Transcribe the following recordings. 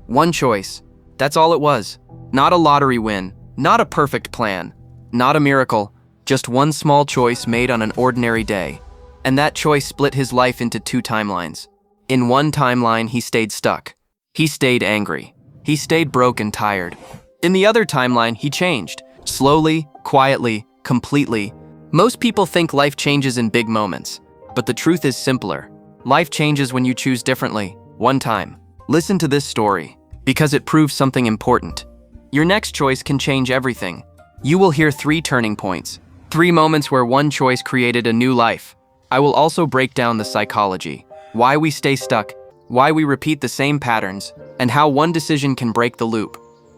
One choice. That's all it was. Not a lottery win, not a perfect plan, not a miracle, just one small choice made on an ordinary day. And that choice split his life into two timelines. In one timeline, he stayed stuck. He stayed angry. He stayed broke and tired. In the other timeline, he changed. Slowly, quietly, completely. Most people think life changes in big moments, but the truth is simpler. Life changes when you choose differently, one time. Listen to this story, because it proves something important. Your next choice can change everything. You will hear 3 turning points, 3 moments where one choice created a new life. I will also break down the psychology, why we stay stuck, why we repeat the same patterns, and how one decision can break the loop.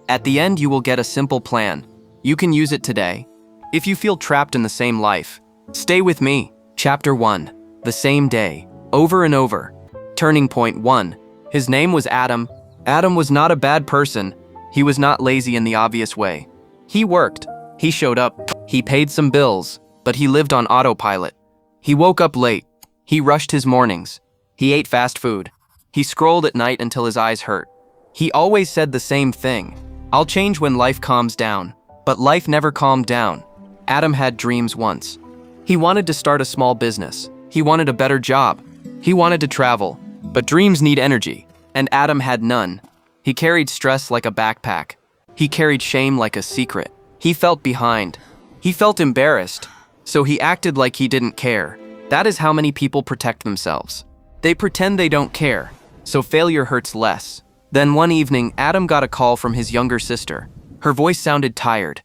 At the end, you will get a simple plan. You can use it today. If you feel trapped in the same life, stay with me. Chapter 1. The same day, over and over. Turning point 1. His name was Adam. Adam was not a bad person. He was not lazy in the obvious way. He worked. He showed up. He paid some bills, but he lived on autopilot. He woke up late. He rushed his mornings. He ate fast food. He scrolled at night until his eyes hurt. He always said the same thing. I'll change when life calms down. But life never calmed down. Adam had dreams once. He wanted to start a small business. He wanted a better job. He wanted to travel. But dreams need energy, and Adam had none. He carried stress like a backpack. He carried shame like a secret. He felt behind. He felt embarrassed. So he acted like he didn't care. That is how many people protect themselves. They pretend they don't care, so failure hurts less. Then one evening, Adam got a call from his younger sister. Her voice sounded tired.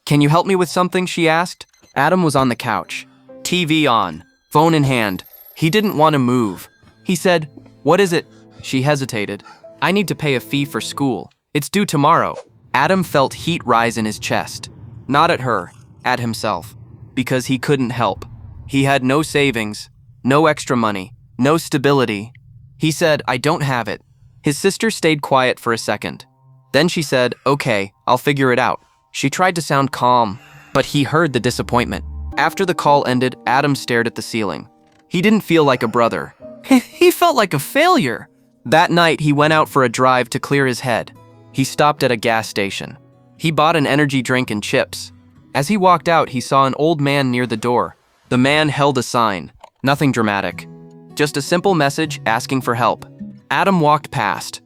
"Can you help me with something?" she asked. Adam was on the couch, TV on, phone in hand. He didn't want to move. He said, "What is it?" She hesitated. "I need to pay a fee for school. It's due tomorrow." Adam felt heat rise in his chest. Not at her, at himself. Because he couldn't help. He had no savings, no extra money, no stability. He said, "I don't have it." His sister stayed quiet for a second. Then she said, "Okay, I'll figure it out." She tried to sound calm, but he heard the disappointment. After the call ended, Adam stared at the ceiling. He didn't feel like a brother. He felt like a failure. That night, he went out for a drive to clear his head. He stopped at a gas station. He bought an energy drink and chips. As he walked out, he saw an old man near the door. The man held a sign. Nothing dramatic. Just a simple message asking for help. Adam walked past.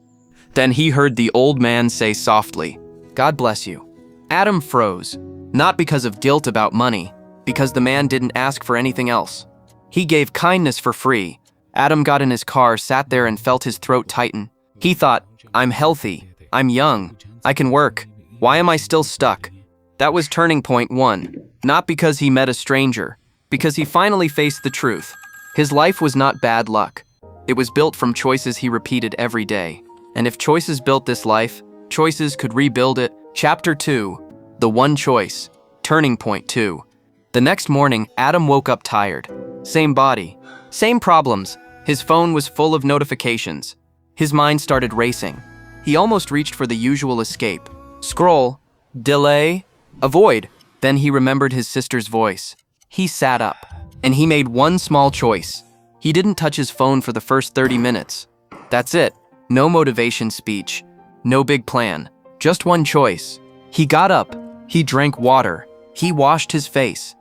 Then he heard the old man say softly, "God bless you." Adam froze. Not because of guilt about money, because the man didn't ask for anything else. He gave kindness for free. Adam got in his car, sat there, and felt his throat tighten. He thought, "I'm healthy. I'm young. I can work. Why am I still stuck?" That was turning point 1. Not because he met a stranger, because he finally faced the truth. His life was not bad luck. It was built from choices he repeated every day. And if choices built this life, choices could rebuild it. Chapter 2. The one choice. Turning point 2. The next morning, Adam woke up tired. Same body. Same problems. His phone was full of notifications. His mind started racing. He almost reached for the usual escape. Scroll. Delay. Avoid. Then he remembered his sister's voice. He sat up. And he made one small choice. He didn't touch his phone for the first 30 minutes. That's it. No motivation speech. No big plan. Just one choice. He got up. He drank water. He washed his face.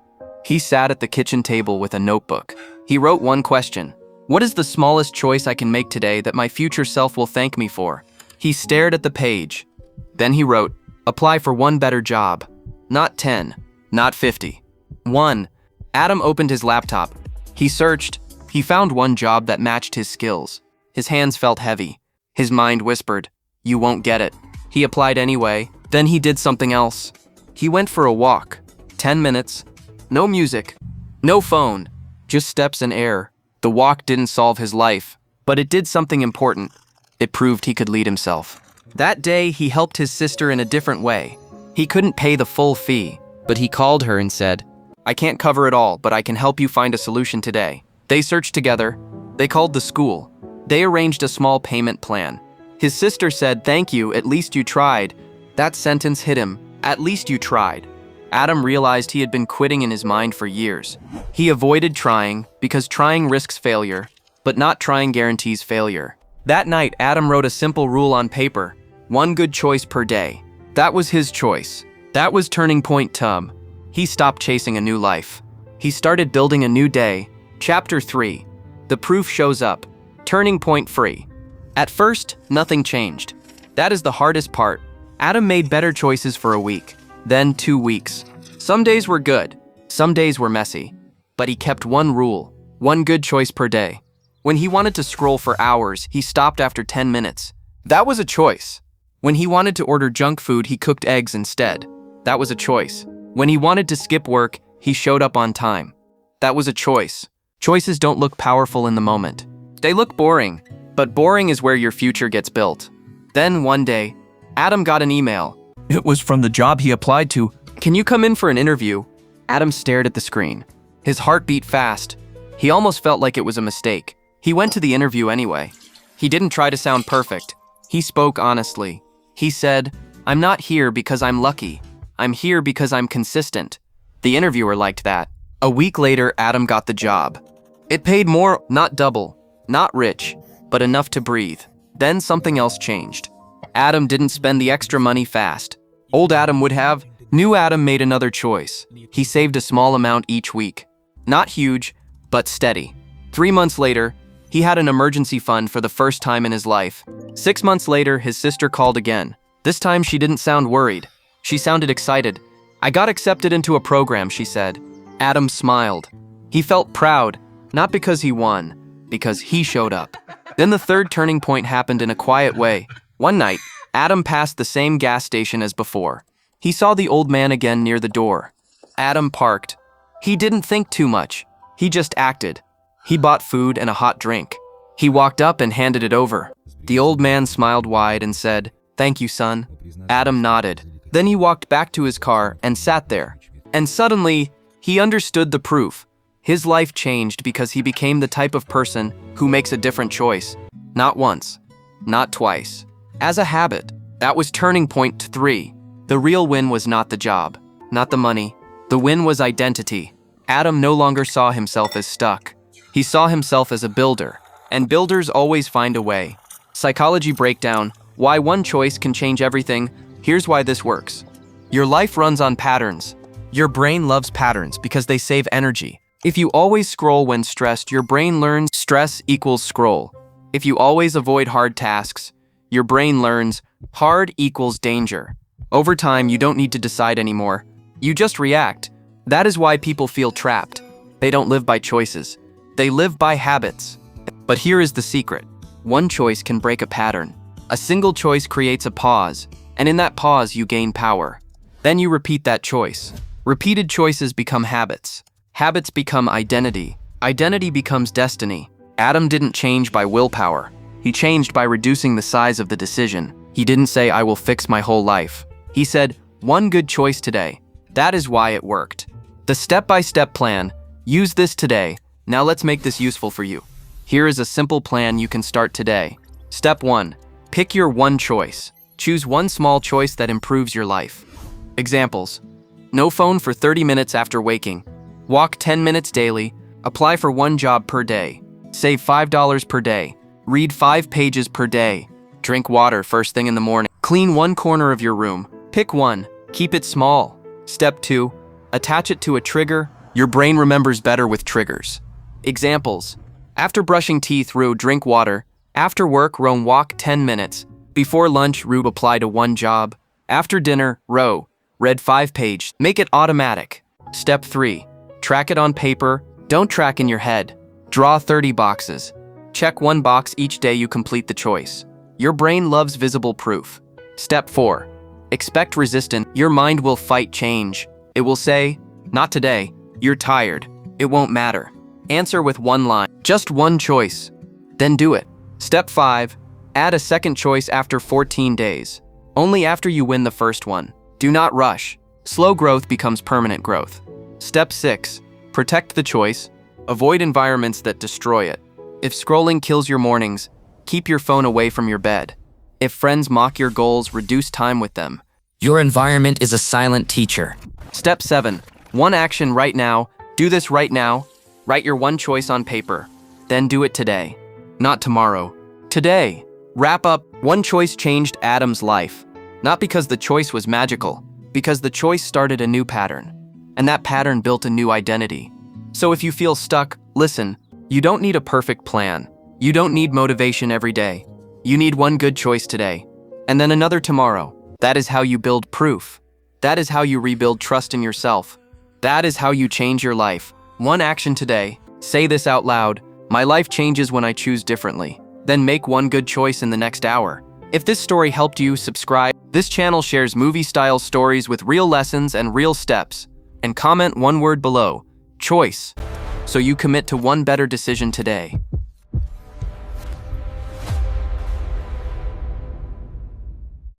He sat at the kitchen table with a notebook. He wrote one question. What is the smallest choice I can make today that my future self will thank me for? He stared at the page. Then he wrote, apply for one better job. Not 10, not 50. 1. Adam opened his laptop. He searched. He found one job that matched his skills. His hands felt heavy. His mind whispered, you won't get it. He applied anyway. Then he did something else. He went for a walk. 10 minutes. No music. No phone. Just steps and air. The walk didn't solve his life, but it did something important. It proved he could lead himself. That day, he helped his sister in a different way. He couldn't pay the full fee, but he called her and said, I can't cover it all, but I can help you find a solution today. They searched together. They called the school. They arranged a small payment plan. His sister said, thank you, at least you tried. That sentence hit him. At least you tried. Adam realized he had been quitting in his mind for years. He avoided trying because trying risks failure, but not trying guarantees failure. That night, Adam wrote a simple rule on paper. One good choice per day. That was his choice. That was turning point Tub. He stopped chasing a new life. He started building a new day. Chapter 3. The proof shows up. Turning point free. At first, nothing changed. That is the hardest part. Adam made better choices for a week, then 2 weeks. Some days were good, some days were messy. But he kept one rule, one good choice per day. When he wanted to scroll for hours, he stopped after 10 minutes. That was a choice. When he wanted to order junk food, he cooked eggs instead. That was a choice. When he wanted to skip work, he showed up on time. That was a choice. Choices don't look powerful in the moment. They look boring, but boring is where your future gets built. Then one day, Adam got an email. It was from the job he applied to. Can you come in for an interview? Adam stared at the screen. His heart beat fast. He almost felt like it was a mistake. He went to the interview anyway. He didn't try to sound perfect. He spoke honestly. He said, "I'm not here because I'm lucky. I'm here because I'm consistent." The interviewer liked that. A week later, Adam got the job. It paid more, not double, not rich, but enough to breathe. Then something else changed. Adam didn't spend the extra money fast. Old Adam would have. New Adam made another choice. He saved a small amount each week. Not huge, but steady. 3 months later, he had an emergency fund for the first time in his life. 6 months later, his sister called again. This time she didn't sound worried. She sounded excited. "I got accepted into a program," she said. Adam smiled. He felt proud, not because he won, because he showed up. Then the third turning point happened in a quiet way. One night, Adam passed the same gas station as before. He saw the old man again near the door. Adam parked. He didn't think too much. He just acted. He bought food and a hot drink. He walked up and handed it over. The old man smiled wide and said, "Thank you, son." Adam nodded. Then he walked back to his car and sat there. And suddenly, he understood the proof. His life changed because he became the type of person who makes a different choice. Not once, not twice. As a habit. That was turning point 3. The real win was not the job, not the money. The win was identity. Adam no longer saw himself as stuck. He saw himself as a builder, and builders always find a way. Psychology breakdown, why one choice can change everything. Here's why this works. Your life runs on patterns. Your brain loves patterns because they save energy. If you always scroll when stressed, your brain learns stress equals scroll. If you always avoid hard tasks, your brain learns hard equals danger. Over time, you don't need to decide anymore. You just react. That is why people feel trapped. They don't live by choices. They live by habits. But here is the secret. One choice can break a pattern. A single choice creates a pause, and in that pause, you gain power. Then you repeat that choice. Repeated choices become habits. Habits become identity. Identity becomes destiny. Adam didn't change by willpower. He changed by reducing the size of the decision. He didn't say, "I will fix my whole life." He said, "One good choice today." That is why it worked. The step-by-step plan. Use this today. Now let's make this useful for you. Here is a simple plan you can start today. Step 1. Pick your one choice. Choose one small choice that improves your life. Examples. No phone for 30 minutes after waking. Walk 10 minutes daily. Apply for one job per day. Save $5 per day. Read 5 pages per day. Drink water first thing in the morning. Clean one corner of your room. Pick one. Keep it small. Step 2. Attach it to a trigger. Your brain remembers better with triggers. Examples. After brushing teeth, drink water. After work, walk 10 minutes. Before lunch, apply to one job. After dinner, read 5 pages. Make it automatic. Step 3. Track it on paper. Don't track in your head. Draw 30 boxes. Check one box each day you complete the choice. Your brain loves visible proof. Step 4. Expect resistance. Your mind will fight change. It will say, "Not today. You're tired. It won't matter." Answer with one line. Just one choice. Then do it. Step 5. Add a second choice after 14 days. Only after you win the first one. Do not rush. Slow growth becomes permanent growth. Step 6. Protect the choice. Avoid environments that destroy it. If scrolling kills your mornings, keep your phone away from your bed. If friends mock your goals, reduce time with them. Your environment is a silent teacher. Step 7. One action right now. Do this right now. Write your one choice on paper. Then do it today. Not tomorrow. Today. Wrap up, one choice changed Adam's life. Not because the choice was magical, because the choice started a new pattern. And that pattern built a new identity. So if you feel stuck, listen, you don't need a perfect plan. You don't need motivation every day. You need one good choice today, and then another tomorrow. That is how you build proof. That is how you rebuild trust in yourself. That is how you change your life. One action today. Say this out loud. My life changes when I choose differently. Then make one good choice in the next hour. If this story helped you, subscribe. This channel shares movie-style stories with real lessons and real steps. And comment one word below, choice, so you commit to one better decision today.